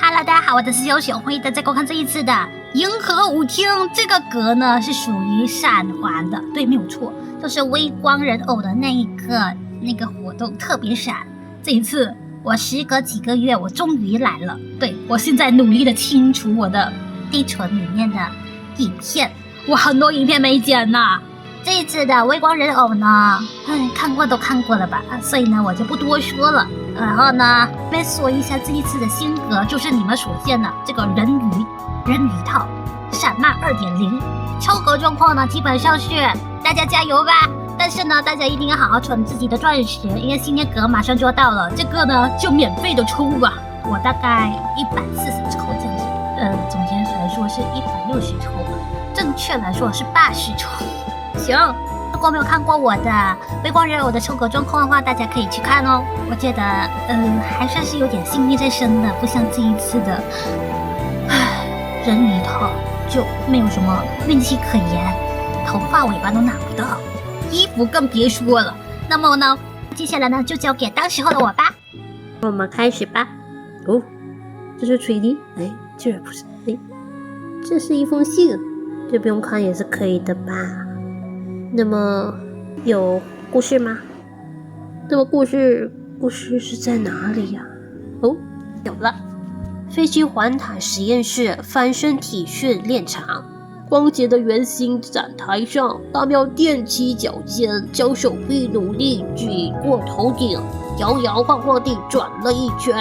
Hello， 大家好，我是小熊，欢迎大家观看这一次的银河舞厅。这个格呢是属于闪环的，对，没有错，就是微光人偶的那个活动特别闪。这一次我时隔几个月，我终于来了。对，我现在努力的清除我的地存里面的影片，我很多影片没剪呢。这一次的微光人偶呢，看过都看过了吧，所以呢我就不多说了。然后呢，再说一下这一次的新格，就是你们所见的这个人鱼套闪漫 2.0 抽格状况呢，基本上是大家加油吧。但是呢，大家一定要好好存自己的钻石，因为新年格马上就要到了，这个呢就免费的抽吧。我大概140抽这样子，总结来说是160抽，正确来说是80抽。行，如果没有看过我的微光人偶的抽格状况的话，大家可以去看哦。我觉得还算是有点幸运在身的，不像这一次的人鱼套就没有什么运气可言，头发尾巴都拿不到，衣服更别说了。那么呢，接下来呢就交给当时候的我吧。我们开始吧。哦，这是锤泥？哎，居然不是。哎，这是一封信，这不用看也是可以的吧？那么有故事吗？那么故事是在哪里呀？哦，有了，飞机环塔实验室翻身体训练场。光洁的圆形展台上，大喵踮起脚尖，将手臂努力举过头顶，摇摇晃晃地转了一圈。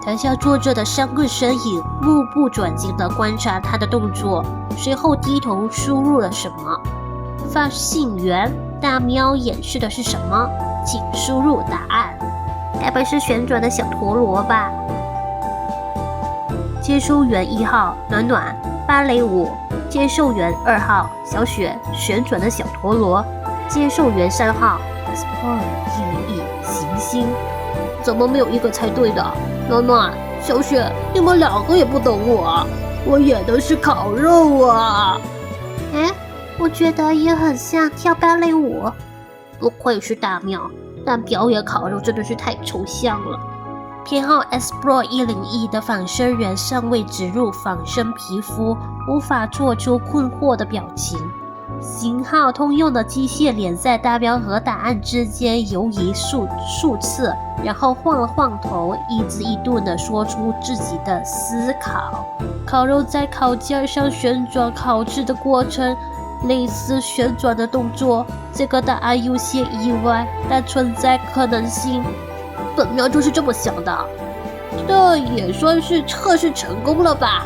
台下坐着的3个身影目不转睛地观察他的动作，随后低头输入了什么。发信员大喵演示的是什么？请输入答案。该不是旋转的小陀螺吧？接收员1号暖暖芭蕾舞，接受员2号小雪旋转的小陀螺，接受员3号 Sport 101行星。怎么没有一个猜对的？暖暖、小雪，你们2个也不懂我演的是烤肉啊！我觉得也很像跳芭蕾舞。不愧是大喵，但表演烤肉真的是太抽象了。偏好 Explore 101的仿生人尚未植入仿生皮肤，无法做出困惑的表情。型号通用的机械脸在大喵和答案之间游移数次，然后晃了晃头，一字一顿地说出自己的思考。烤肉在烤架上旋转烤制的过程，类似旋转的动作，这个答案有些意外，但存在可能性。本喵就是这么想的，这也算是测试成功了吧？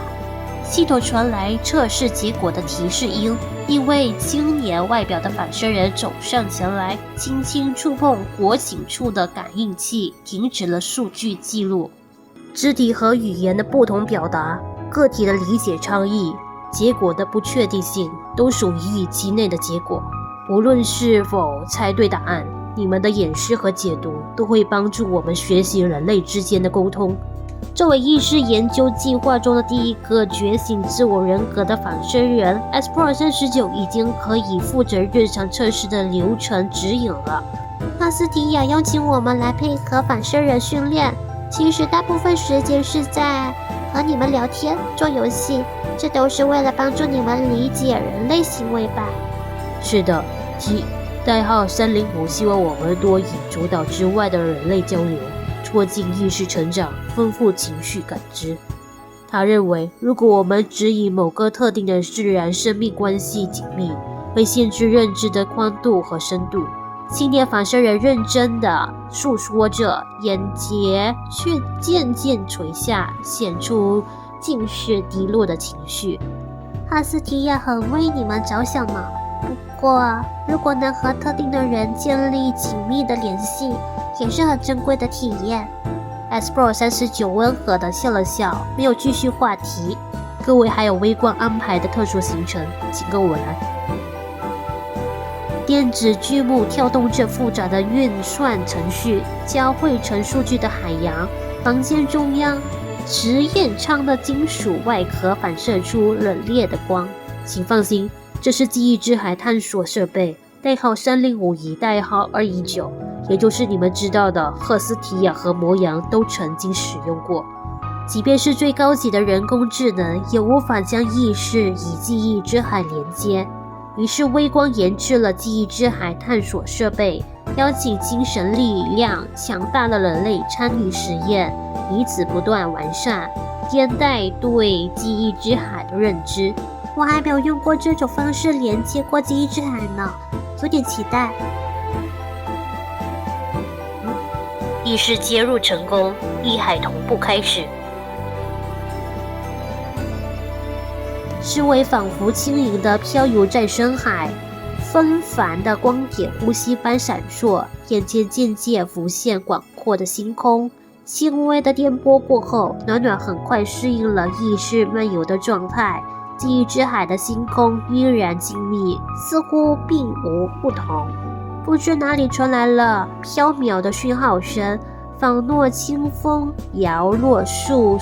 系统传来测试结果的提示音，一位青年外表的仿生人走上前来，轻轻触碰火警处的感应器，停止了数据记录。肢体和语言的不同表达，个体的理解差异，结果的不确定性都属于预期内的结果。无论是否猜对答案，你们的演示和解读都会帮助我们学习人类之间的沟通。作为意识研究计划中的第一个觉醒自我人格的仿生人 ，Explore 39已经可以负责日常测试的流程指引了。阿斯提亚邀请我们来配合仿生人训练，其实大部分时间是在和你们聊天、做游戏，这都是为了帮助你们理解人类行为吧？是的，代号305希望我们多以主导之外的人类交流，促进意识成长，丰富情绪感知。他认为，如果我们只以某个特定的自然生命关系紧密，会限制认知的宽度和深度。青年仿生人认真地诉说着，眼睫却渐渐垂下，显出尽是低落的情绪。哈斯提亚很为你们着想嘛。不过，如果能和特定的人建立紧密的联系，也是很珍贵的体验。Explore 39温和地笑了笑，没有继续话题。各位还有微观安排的特殊行程，请跟我来。电子巨幕跳动着复杂的运算程序，交汇成数据的海洋。房间中央，实验舱的金属外壳反射出冷冽的光。请放心，这是记忆之海探索设备，代号305以代号219，也就是你们知道的赫斯提亚和魔羊都曾经使用过。即便是最高级的人工智能，也无法将意识与记忆之海连接。于是微光研制了记忆之海探索设备，邀请精神力量强大的人类参与实验，以此不断完善现代对记忆之海的认知。我还没有用过这种方式连接过记忆之海呢，有点期待。意识接入成功，异海同步开始。思维仿佛轻盈地飘游在深海，纷繁的光点呼吸般闪烁，眼前渐渐浮现广阔的星空。轻微的颠簸过后，暖暖很快适应了意识漫游的状态。记忆之海的星空依然静谧，似乎并无不同。不知哪里传来了飘渺的讯号声，仿若清风摇落树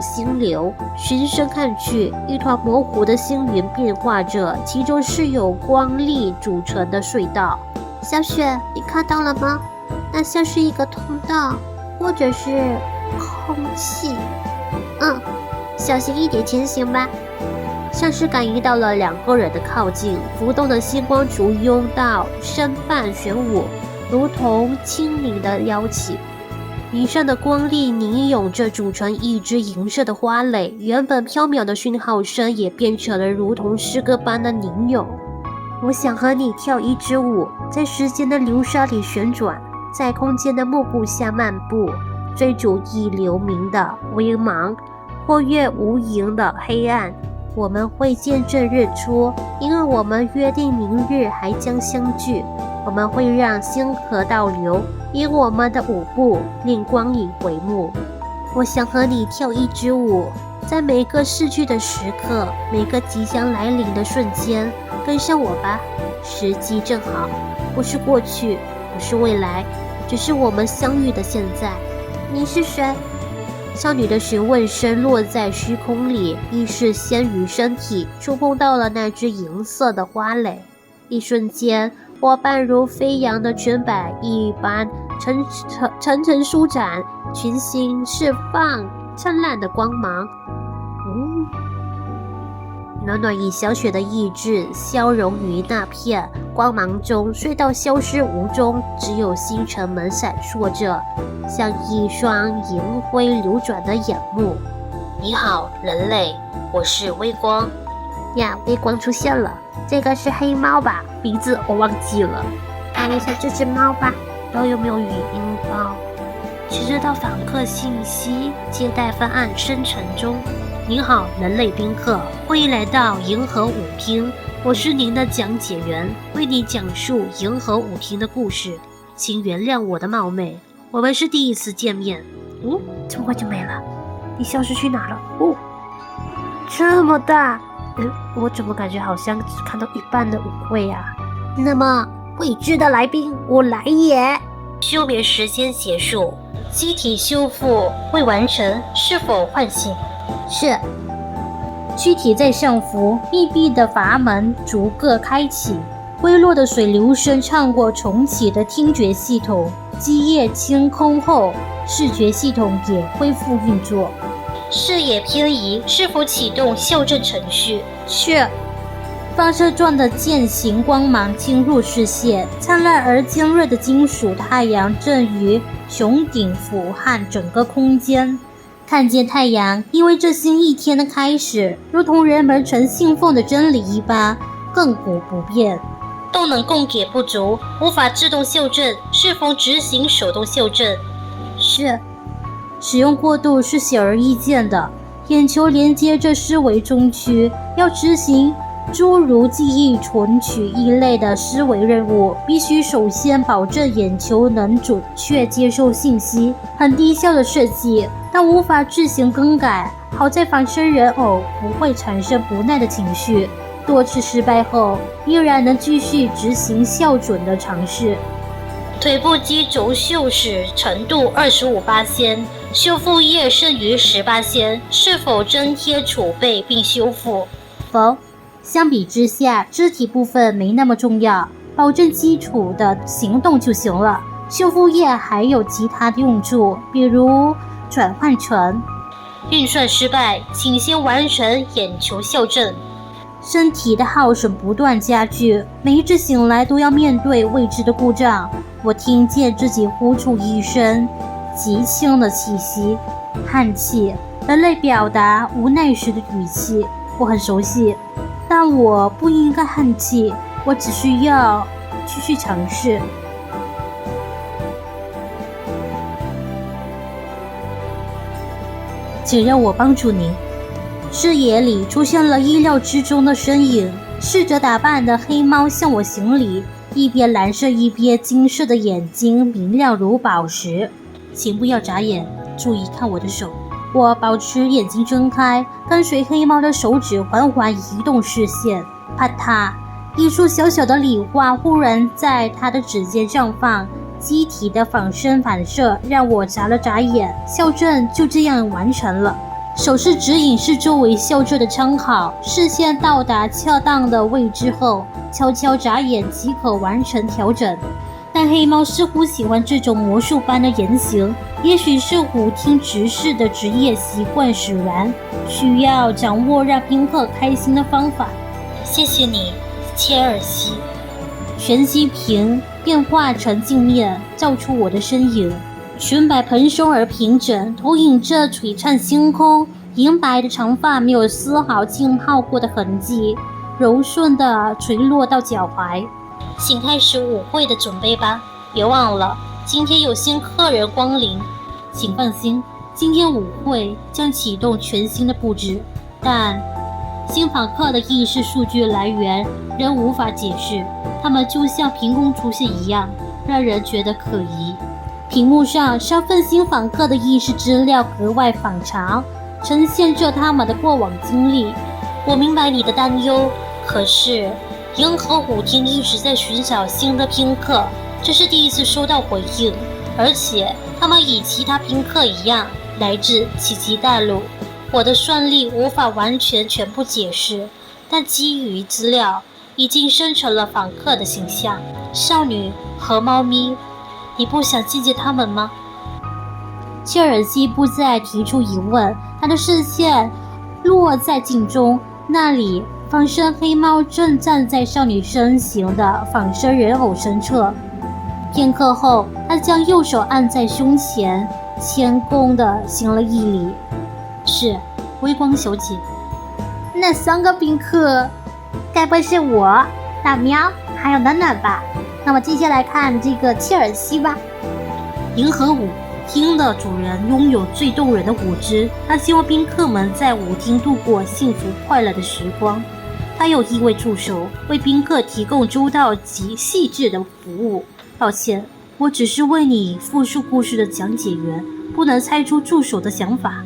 星流。循声看去，一团模糊的星云变化着，其中是由光粒组成的隧道。小雪，你看到了吗？那像是一个通道，或者是空气。小心一点前行吧。像是感应到了两个人的靠近，浮动的星光簇拥到身伴旋舞，如同轻灵的邀请。云上的光粒凝涌着，组成一只银色的花蕾。原本飘渺的讯号声也变成了如同诗歌般的凝涌。我想和你跳一支舞，在时间的流沙里旋转，在空间的幕布下漫步，追逐一流明的微茫，或越无垠的黑暗。我们会见证日出，因为我们约定明日还将相聚。我们会让星河倒流，因我们的舞步令光影回目。我想和你跳一支舞，在每个逝去的时刻，每个即将来临的瞬间，跟上我吧。时机正好，不是过去，不是未来，只是我们相遇的现在。你是谁？少女的询问声落在虚空里，意识先于身体触碰到了那只银色的花蕾。一瞬间，我般如飞扬的裙摆一般层层舒展，群星释放灿烂的光芒。暖暖以小雪的意志消融于那片光芒中，隧道消失无踪，只有星辰们闪烁着，像一双银辉流转的眼目。你好，人类，我是微光。呀，微光出现了，这个是黑猫吧？名字我忘记了。看一下这只猫吧，都有没有语音包？请知道访客信息，接待方案生成中。您好，人类宾客，欢迎来到银河舞厅，我是您的讲解员，为你讲述银河舞厅的故事。请原谅我的冒昧，我们是第一次见面。这么快就没了？你消失去哪了？这么大，我怎么感觉好像只看到一半的舞会啊？那么未知的来宾，我来也。休眠时间结束，机体修复未完成，是否唤醒？是。躯体在上浮，密闭的阀门逐个开启，微弱的水流声唱过重启的听觉系统。基液清空后，视觉系统也恢复运作。视野偏移，是否启动校正程序？是。发射状的剑形光芒侵入视线，灿烂而尖锐的金属太阳正于穹顶俯瞰整个空间。看见太阳，因为这新一天的开始，如同人们曾信奉的真理一般，亘古不变。动能供给不足，无法自动校正，是否执行手动校正？是。使用过度是显而易见的，眼球连接着思维中区，要执行诸如记忆存取一类的思维任务，必须首先保证眼球能准确接受信息。很低效的设计，但无法自行更改。好在仿生人偶不会产生不耐的情绪，多次失败后依然能继续执行校准的尝试。腿部肌轴锈蚀程度25%，修复液剩余10%，是否增贴储备并修复？否。相比之下，肢体部分没那么重要，保证基础的行动就行了。修复液还有其他的用处，比如转换成运算失败，请先完成眼球校正。身体的耗损不断加剧，每一次醒来都要面对未知的故障。我听见自己呼出一声极轻的气息，叹气，人类表达无奈时的语气，我很熟悉，但我不应该叹气，我只需要继续尝试。请让我帮助您。视野里出现了意料之中的身影，试着打扮的黑猫向我行礼，一边蓝色一边金色的眼睛明亮如宝石。请不要眨眼，注意看我的手。我保持眼睛睁开，跟随黑猫的手指缓缓移动视线。啪嗒，一束小小的礼花忽然在他的指尖绽放，机体的仿生反射让我眨了眨眼，校正就这样完成了。手势指引是周围校正的参考，视线到达恰当的位置后，悄悄眨眼即可完成调整。但黑猫似乎喜欢这种魔术般的言行，也许是舞厅执事的职业习惯使然，需要掌握让宾客开心的方法。谢谢你，切尔西。全息屏变化成镜面，照出我的身影。裙摆蓬松而平整，投影着璀璨星空。银白的长发没有丝毫浸泡过的痕迹，柔顺地垂落到脚踝。请开始舞会的准备吧，别忘了，今天有新客人光临。请放心，今天舞会将启动全新的布置，但新访客的意识数据来源仍无法解释，他们就像凭空出现一样，让人觉得可疑。屏幕上身份新访客的意识资料格外反常，呈现着他们的过往经历。我明白你的担忧，可是银河舞厅一直在寻找新的宾客，这是第一次收到回应，而且他们与其他宾客一样来自奇迹大陆。我的算力无法完全全部解释，但基于资料已经生成了访客的形象，少女和猫咪。你不想见见他们吗？切尔西不再提出疑问，他的视线落在镜中，那里仿生黑猫正站在少女身形的仿生人偶身侧。片刻后，他将右手按在胸前，谦恭地行了一礼。是，微光小姐。那3个宾客，该不会是我、大喵还有暖暖吧？那么接下来看这个切尔西吧。银河舞厅的主人拥有最动人的舞姿，他希望宾客们在舞厅度过幸福快乐的时光。他有一位助手，为宾客提供周到及细致的服务。抱歉，我只是为你复述故事的讲解员，不能猜出助手的想法。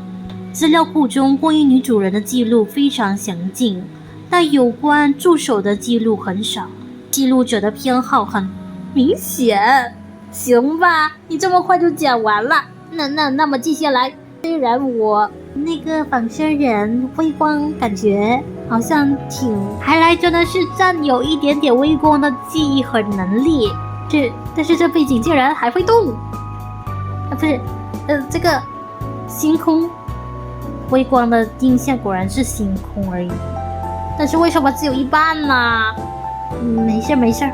资料库中关于女主人的记录非常详尽，但有关助手的记录很少。记录者的偏好很明显。行吧，你这么快就讲完了。那么接下来，虽然我那个仿生人微光感觉好像还来真的是占有一点点微光的记忆和能力，但是这背景竟然还会动不是这个星空微光的印象果然是星空而已，但是为什么只有一半呢？没事，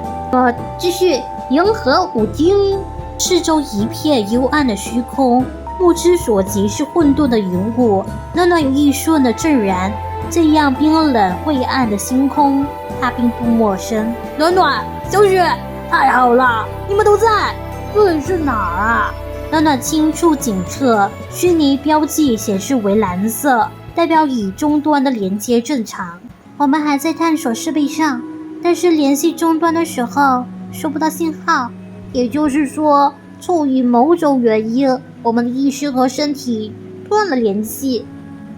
继续。银河舞厅四周一片幽暗的虚空，目之所及是混沌的云雾，暖暖有一瞬的震然。这样冰冷晦暗的星空，他并不陌生。暖暖、小雪，太好了，你们都在。这里是哪儿啊？暖暖轻触警测，虚拟标记显示为蓝色，代表与终端的连接正常。我们还在探索设备上，但是联系终端的时候收不到信号，也就是说，出于某种原因，我们的意识和身体断了联系。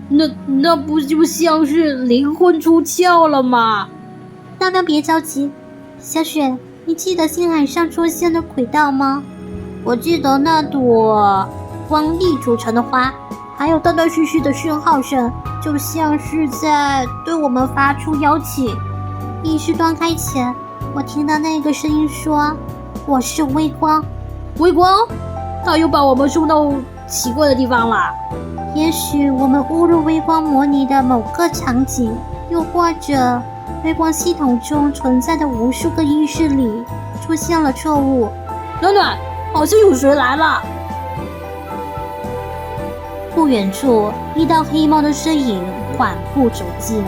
那不就像是灵魂出窍了吗？大喵别着急，小雪，你记得星海上出现的轨道吗？我记得那朵光粒组成的花，还有断断续续的讯号声，就像是在对我们发出邀请。意识断开前，我听到那个声音说：“我是微光。”微光，他又把我们送到奇怪的地方了。也许我们误入微光模拟的某个场景，又或者微光系统中存在的无数个意识里出现了错误。暖暖，好像有谁来了。不远处，一道黑猫的身影缓步走近，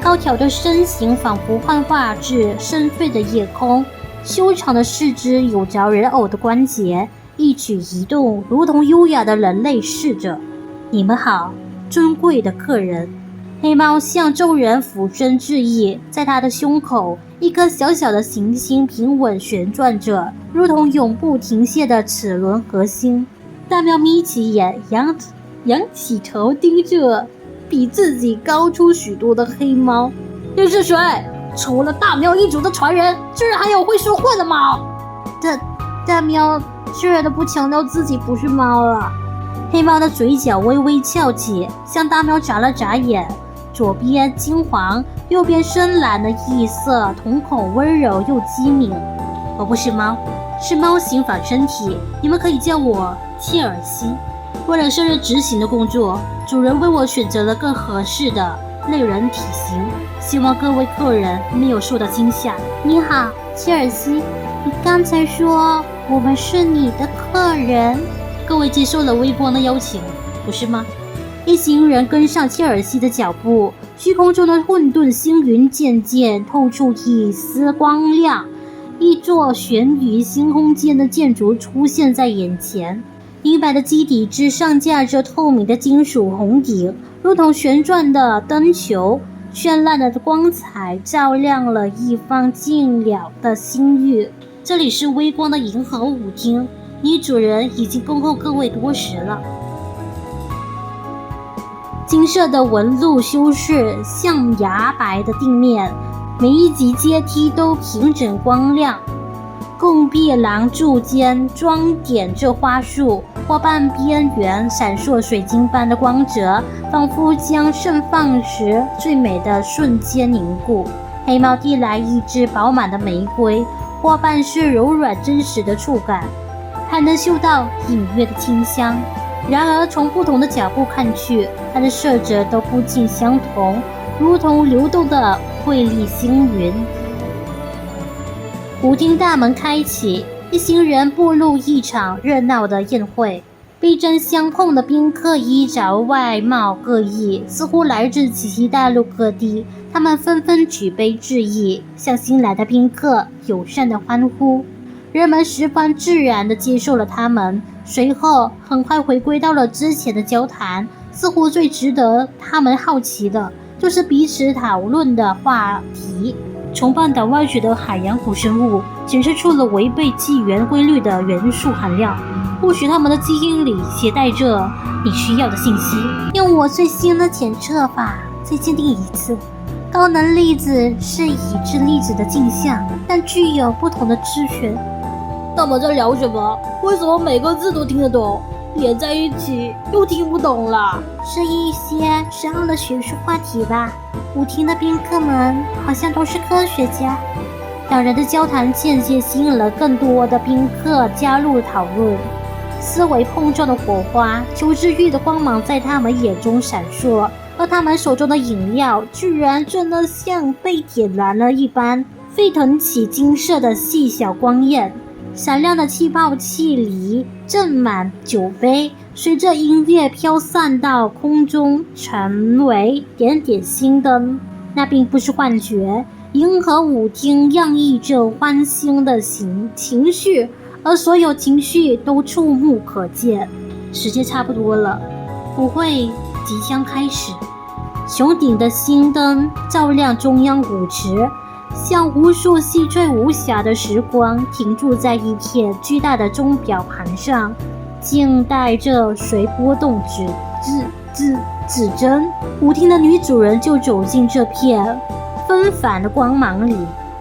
高挑的身形仿佛幻化至深邃的夜空，修长的四肢有着人偶的关节，一举一动如同优雅的人类侍者。你们好，尊贵的客人。黑猫向众人俯身致意，在它的胸口，一颗小小的行星平稳旋转着，如同永不停歇的齿轮核心。大喵眯起眼，仰起头盯着比自己高出许多的黑猫。你是谁？除了大喵一族的传人，居然还有会说话的猫？大喵自然的不强调自己不是猫了。黑猫的嘴角微微翘起，向大喵眨了眨眼，左边金黄，右边深蓝的异色，瞳孔温柔又机敏。我不是猫，是猫形仿身体，你们可以叫我切尔西。为了胜任执行的工作，主人为我选择了更合适的类人体型，希望各位客人没有受到惊吓。你好，切尔西，你刚才说我们是你的客人？各位接受了微光的邀请，不是吗？一行人跟上切尔西的脚步，虚空中的混沌星云渐渐透出一丝光亮，一座悬于星空间的建筑出现在眼前。银白的基底之上架着透明的金属红顶，如同旋转的灯球，绚烂的光彩照亮了一方静了的星域。这里是微光的银河舞厅，女主人已经恭候各位多时了。金色的纹路修饰象牙白的地面，每一级阶梯都平整光亮。拱壁廊柱间装点着花束，花瓣边缘闪烁水晶般的光泽，仿佛将盛放时最美的瞬间凝固。黑猫递来一支饱满的玫瑰，花瓣是柔软真实的触感，还能嗅到隐约的清香。然而从不同的角度看去，它的色泽都不尽相同，如同流动的瑰丽星云。舞厅大门开启，一行人步入一场热闹的宴会。逼真相碰的宾客衣着外貌各异，似乎来自奇迹大陆各地。他们纷纷举杯致意，向新来的宾客友善的欢呼。人们十分自然地接受了他们，随后很快回归到了之前的交谈。似乎最值得他们好奇的就是彼此讨论的话题。从半岛挖掘的海洋古生物检测出了违背纪元规律的元素含量，或许它们的基因里携带着你需要的信息。用我最新的检测法再鉴定一次。高能粒子是已知粒子的镜像，但具有不同的知觉。他们在聊什么？为什么每个字都听得懂，连在一起又听不懂了？是一些深奥的学术话题吧。舞厅的宾客们好像都是科学家。两人的交谈间接吸引了更多的宾客加入讨论。思维碰撞的火花，求知欲的光芒在他们眼中闪烁，而他们手中的饮料居然真的像被点燃了一般，沸腾起金色的细小光焰。闪亮的气泡气里浸满酒杯，随着音乐飘散到空中，成为点点星灯。那并不是幻觉，银河舞厅洋溢着欢欣的情绪，而所有情绪都触目可见。时间差不多了，舞会即将开始。穹顶的星灯照亮中央舞池，像无数细碎无瑕的时光停驻在一片巨大的钟表盘上，静待着随波动指针。舞厅的女主人就走进这片纷繁的光芒里，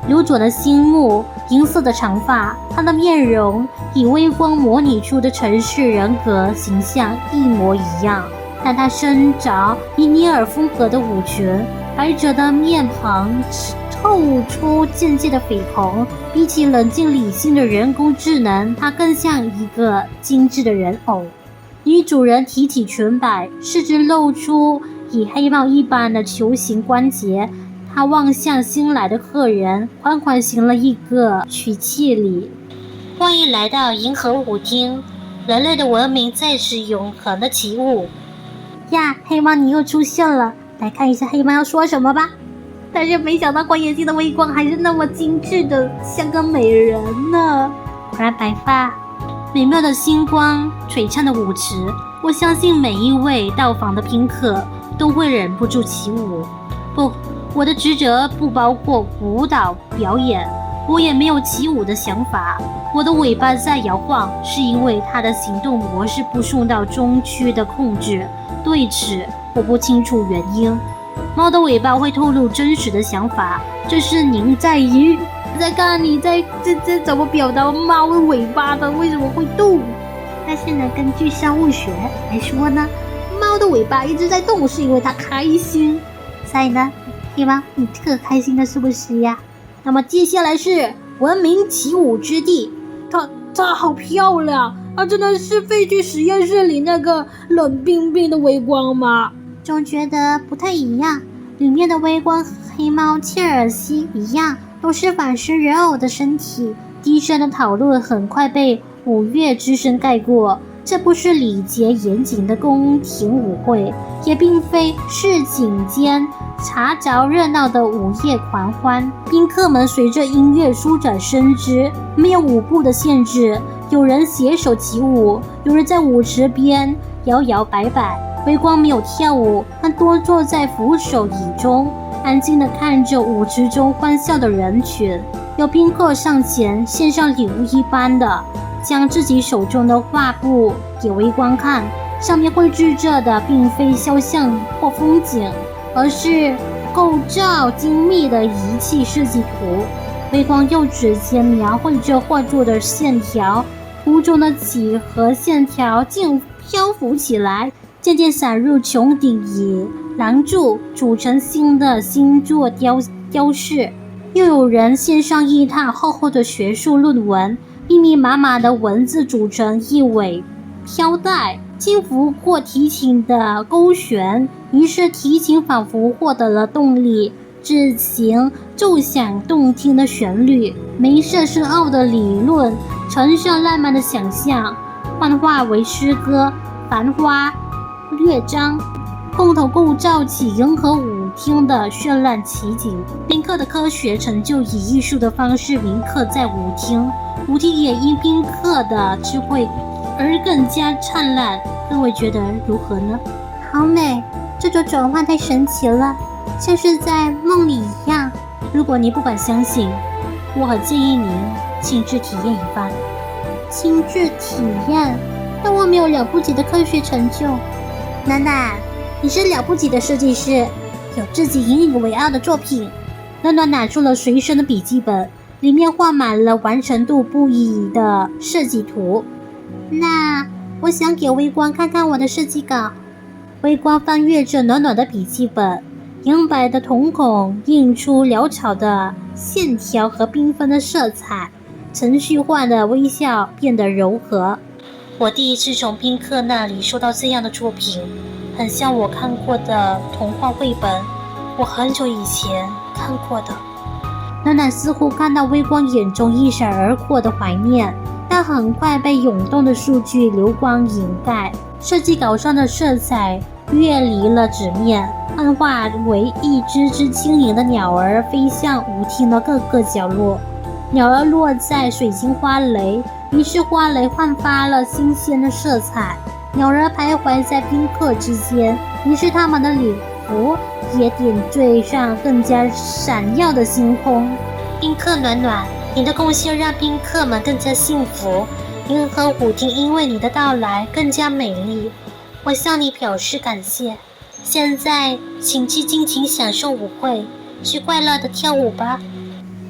流转的星目，银色的长发，她的面容以微光模拟出的城市人格形象一模一样，但她身着伊涅尔风格的舞裙，白泽的面庞透出渐渐的绯红，比起冷静理性的人工智能，它更像一个精致的人偶。女主人提起裙摆，四肢露出以黑帽一般的球形关节。她望向新来的客人，缓缓行了一个曲气礼。欢迎来到银河舞厅，人类的文明在此永恒的起舞。呀，黑猫你又出现了，来看一下黑猫要说什么吧。但是没想到关眼睛的微光还是那么精致的，像个美人呢。果然白发，美妙的星光，璀璨的舞池，我相信每一位到访的宾客都会忍不住起舞。不，我的职责不包括舞蹈表演，我也没有起舞的想法。我的尾巴在摇晃，是因为它的行动模式不受到中区的控制，对此我不清楚原因。猫的尾巴会透露真实的想法，这是您在看你在怎么表达猫的尾巴的为什么会动。但是呢，根据生物学来说呢，猫的尾巴一直在动是因为它开心。所以呢，黑猫你特开心的是不是呀？那么接下来是文明起舞之地，它好漂亮，它真的是废墟实验室里那个冷冰冰的微光吗？总觉得不太一样，里面的微光和黑猫切尔西一样，都是反噬人偶的身体。低声的讨论很快被五月之声盖过。这不是礼节严谨的宫廷舞会，也并非市井间查着热闹的午夜狂欢。宾客们随着音乐舒展身姿，没有舞步的限制，有人携手起舞，有人在舞池边摇摇摆摆。微光没有跳舞，他多坐在扶手椅中，安静地看着舞池中欢笑的人群。有宾客上前献上礼物一般的将自己手中的画布给微光看，上面绘制着的并非肖像或风景，而是构造精密的仪器设计图。微光右指尖描绘着画作的线条，图中的几何线条竟漂浮起来，渐渐闪入穹顶，以廊柱组成新的星座雕饰。又有人献上一沓厚厚的学术论文，密密麻麻的文字组成一尾飘带，轻拂过提琴的勾弦，于是提琴仿佛获得了动力，自行奏响动听的旋律。梅瑟深奥的理论乘上浪漫的想象，幻化为诗歌、繁花、乐章，共同构造起银河舞厅的绚烂奇景。宾客的科学成就以艺术的方式铭刻在舞厅，舞厅也因宾客的智慧而更加灿烂。各位觉得如何呢？好美，这种转换太神奇了，像是在梦里一样。如果您不敢相信，我很建议您亲自体验一番。亲自体验？但我没有了不起的科学成就。楠楠，你是了不起的设计师，有自己引以为傲的作品。暖暖拿出了随身的笔记本，里面画满了完成度不一的设计图。那我想给微光看看我的设计稿。微光翻阅着暖暖的笔记本，银白的瞳孔映出潦草的线条和缤纷的色彩，程序化的微笑变得柔和。我第一次从宾客那里收到这样的作品，很像我看过的童话绘本，我很久以前看过的。暖暖似乎看到微光眼中一闪而过的怀念，但很快被涌动的数据流光掩盖。设计稿上的色彩跃离了纸面，幻化为一只只轻盈的鸟儿飞向舞厅的各个角落。鸟儿落在水晶花蕾，于是花蕾焕发了新鲜的色彩。鸟儿徘徊在宾客之间，于是他们的礼服也点缀上更加闪耀的星空。宾客暖暖，你的贡献让宾客们更加幸福，银河舞厅因为你的到来更加美丽，我向你表示感谢。现在请去尽情享受舞会，去快乐的跳舞吧。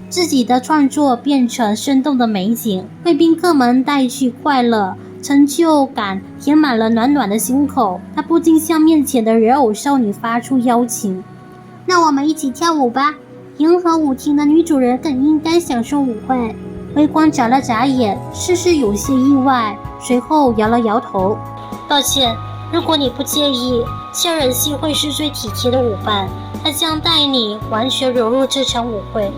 自己的创作变成生动的美景，为宾客们带去快乐，成就感填满了暖暖的心口。他不禁向面前的人偶少女发出邀请：那我们一起跳舞吧，银河舞厅的女主人更应该享受舞会。微光眨了眨眼，似是有些意外，随后摇了摇头：抱歉，如果你不介意，切尔西会是最体贴的舞伴，他将带你完全融入这场舞会。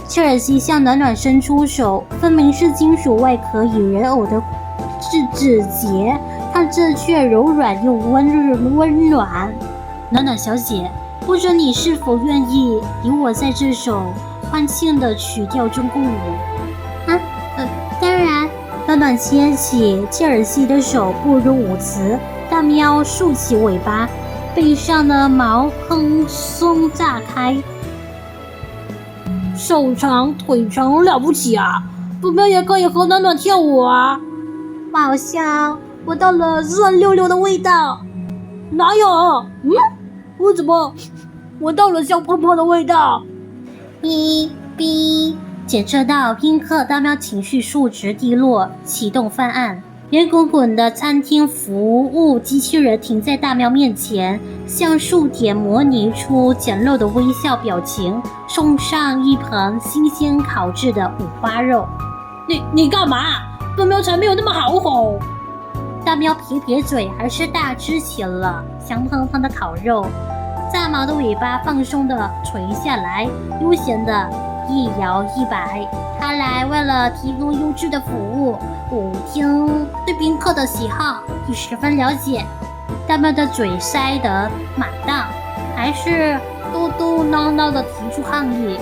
切尔西向暖暖伸出手，分明是金属外壳与人偶的指节，看着却柔软又温暖。暖暖小姐，不知你是否愿意与我在这首欢庆的曲调中共舞？当然。暖暖牵起切尔西的手，步入舞池。大喵竖起尾巴，背上的毛蓬松炸开。手长腿长了不起啊！不喵也可以和暖暖跳舞啊！好香，闻到了酸溜溜的味道。哪有？我怎么闻到了香喷喷的味道？哔哔。检测到宾客大喵情绪数值低落，启动犯案。圆滚滚的餐厅服务机器人停在大喵面前，向数点模拟出简陋的微笑表情，送上一盆新鲜烤制的五花肉。你干嘛？大喵才没有那么好哄。大喵撇撇嘴，还是大吃起了香喷喷的烤肉。炸毛的尾巴放松地垂下来，悠闲地一摇一摆。看来为了提供优质的服务，舞厅对宾客的喜好也十分了解。大喵的嘴塞得满当，还是嘟嘟囔囔地提出抗议。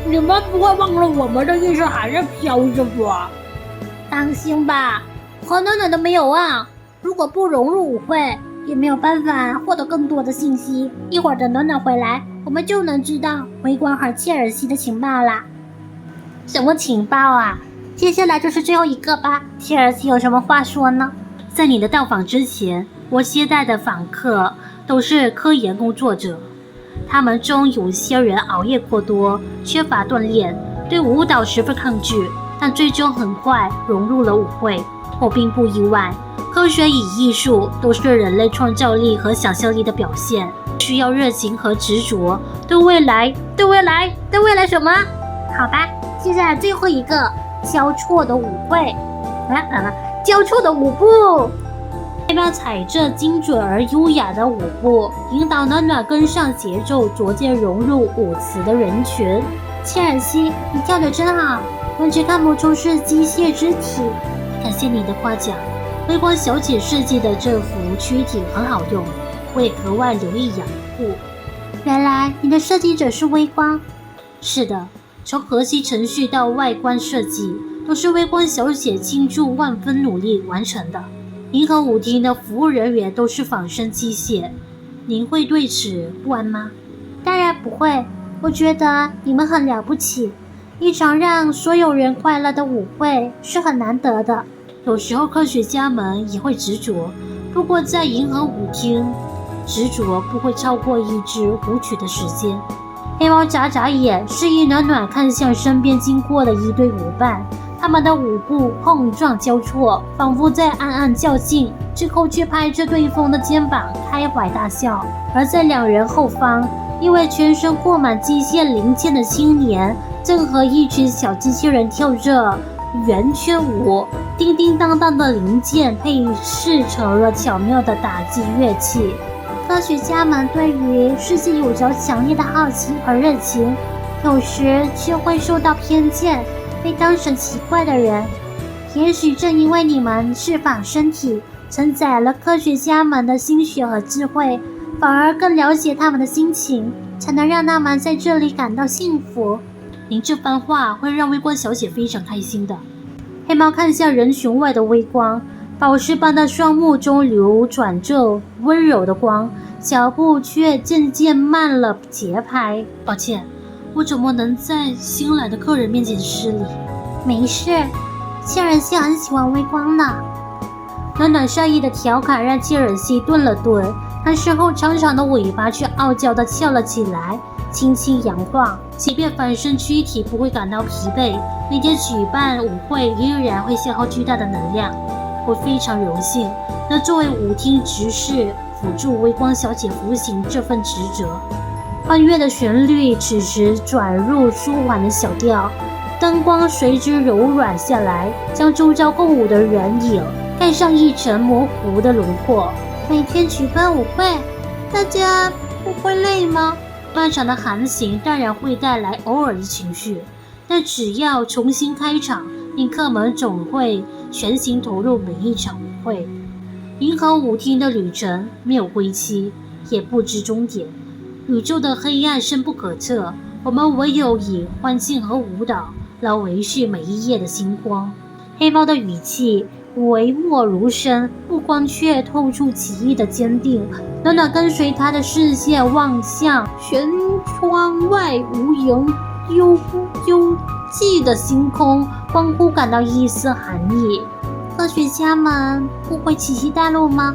你们不会忘了我们的意识还是飘着吧？当心吧，和暖暖都没有忘。如果不融入舞会，也没有办法获得更多的信息。一会儿等暖暖回来，我们就能知道微光和切尔西的情报啦。什么情报啊？接下来就是最后一个吧。切尔西有什么话说呢？在你的到访之前，我接待的访客都是科研工作者，他们中有些人熬夜过多，缺乏锻炼，对舞蹈十分抗拒，但最终很快融入了舞会。我并不意外，科学与艺术都是人类创造力和想象力的表现，需要热情和执着。对未来什么？好吧，接下来最后一个交错的舞会，交错的舞步。黑喵踩着精准而优雅的舞步，引导暖暖跟上节奏，逐渐融入舞池的人群。切尔西，你跳得真好，完全看不出是机械肢体。感谢你的夸奖。微光小姐设计的这幅躯体很好用，我也格外留意养护。原来你的设计者是微光。是的，从核心程序到外观设计，都是微光小姐倾注万分努力完成的。银河舞厅的服务人员都是仿生机械，您会对此不安吗？当然不会，我觉得你们很了不起。一场让所有人快乐的舞会是很难得的。有时候科学家们也会执着，不过在银河舞厅，执着不会超过一支舞曲的时间。黑猫眨眨眼，示意暖暖看向身边经过的一对舞伴，他们的舞步碰撞交错，仿佛在暗暗较劲，之后却拍着对方的肩膀开怀大笑。而在两人后方，一位全身裹满机械零件的青年正和一群小机器人跳着圆圈舞，叮叮当当的零件配饰成了巧妙的打击乐器。科学家们对于世界有着强烈的好奇和热情，有时却会受到偏见，被当成奇怪的人。也许正因为你们是仿生体，承载了科学家们的心血和智慧，反而更了解他们的心情，才能让他们在这里感到幸福。您这番话会让微光小姐非常开心的。黑猫看向人群外的微光，宝石般的双目中流转着温柔的光，脚步却渐渐慢了节拍。抱歉，我怎么能在新来的客人面前失礼？没事，切尔西很喜欢微光呢。暖暖善意的调侃让切尔西顿了顿，但事后长长的尾巴却傲娇地翘了起来，轻轻摇晃。即便反身躯体不会感到疲惫，每天举办舞会依然会消耗巨大的能量。我非常荣幸能作为舞厅执事辅助微光小姐服行这份职责。欢悦的旋律此时转入舒缓的小调，灯光随之柔软下来，将周遭共舞的人影盖上一层模糊的轮廓。每天举办舞会，大家不会累吗？漫长的航行当然会带来偶尔的情绪，但只要重新开场，宾客们总会全心投入每一场舞会。银河舞厅的旅程没有归期，也不知终点。宇宙的黑暗深不可测，我们唯有以欢庆和舞蹈来维续每一夜的星光。黑猫的语气惟默如声，目光却透出奇异的坚定。暖暖跟随他的视线望向悬窗外无垠悠寂的星空，关乎感到一丝寒意。科学家们不回奇迹大陆吗？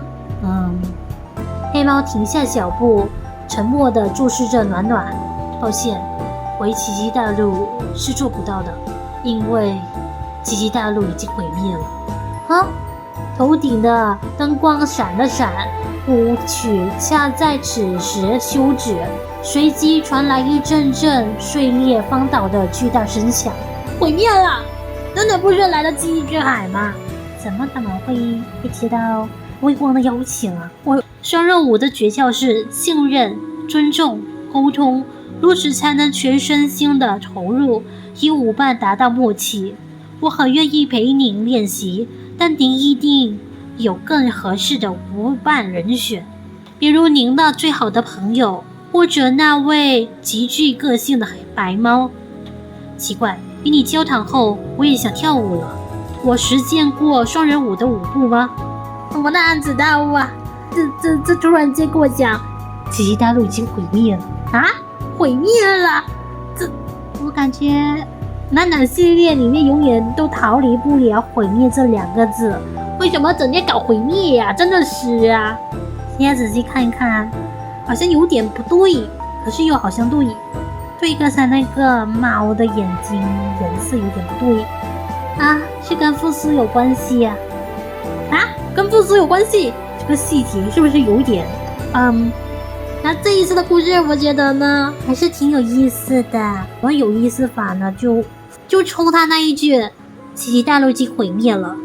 黑猫停下脚步，沉默地注视着暖暖。抱歉，回奇迹大陆是做不到的，因为奇迹大陆已经毁灭了。头顶的灯光闪了闪，舞曲恰在此时休止，随即传来一阵阵碎裂翻倒的巨大声响。毁灭了！暖暖不是来了记忆之海吗？怎么可能会接到微光的邀请啊？双人舞的诀窍是信任、尊重、沟通，如此才能全身心的投入，与舞伴达到默契。我很愿意陪您练习，但您一定有更合适的舞伴人选，比如您的最好的朋友，或者那位极具个性的白猫。奇怪，与你交谈后，我也想跳舞了。我实践过双人舞的舞步吗？我哪知道啊！这突然间跟我讲，奇迹大陆已经毁灭了啊！毁灭了！我感觉暖暖系列里面永远都逃离不了毁灭这2个字，为什么整天搞毁灭呀？真的是啊！现在仔细看一看，好像有点不对，可是又好像对。对，刚才那个猫的眼睛颜色有点不对啊，是跟复苏有关系呀？跟复苏有关系？这个细节是不是有点？那这一次的故事，我觉得呢还是挺有意思的。我有意思法呢，就冲他那一句，奇迹大陆已经毁灭了，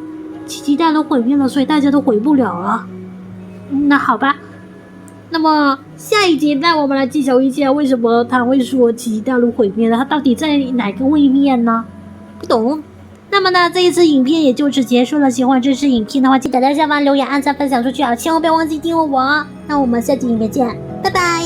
奇迹大陆毁灭了，所以大家都回不了了。那好吧，那么下一集带我们来揭晓一下，为什么他会说奇迹大陆毁灭了？他到底在哪个位面呢？不懂。那么呢，这一次影片也就此结束了。喜欢这支影片的话，记得在下方留言、按赞、分享出去啊！千万不要忘记订阅我。那我们下期影片见，拜拜。